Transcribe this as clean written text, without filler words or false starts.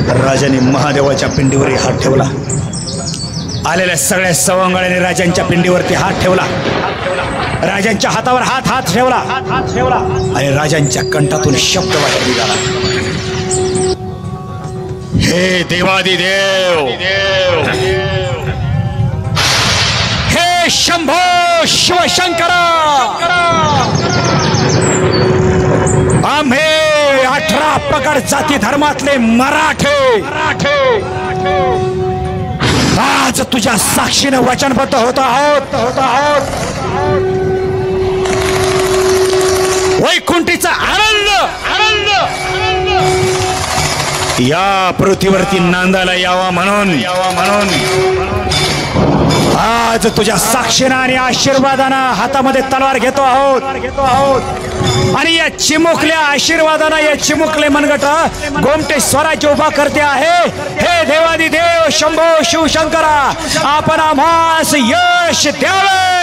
राजाने महादेवाच्या पिंडीवर हात ठेवला। आलेल्या सगळ्या सवंगड्याने राजांच्या पिंडीवरती हात ठेवला। राजांच्या हातावर हात ठेवला आणि राजांच्या कंठातून शब्द बाहेर निघाला, हे देवादिदेव, हे शंभो शिवशंकर, आम्ही 18 पगड जाती धर्मातले मराठे आज तुझ्या साक्षीने वचनबद्ध होत आहोत वैकुंठीचा आनंद या पृथ्वीवरती नांदायला यावा म्हणून आज तुझ्या साक्षीने आणि आशीर्वादानं हातामध्ये तलवार घेतो आहोत आणि या चिमुकल्या आशीर्वादानं या चिमुकले मनगट गोमटे स्वराज्य उभा करते आहे। हे देवादिदेव शंभो शिवशंकरा, आपण आम्हास यश द्यावे।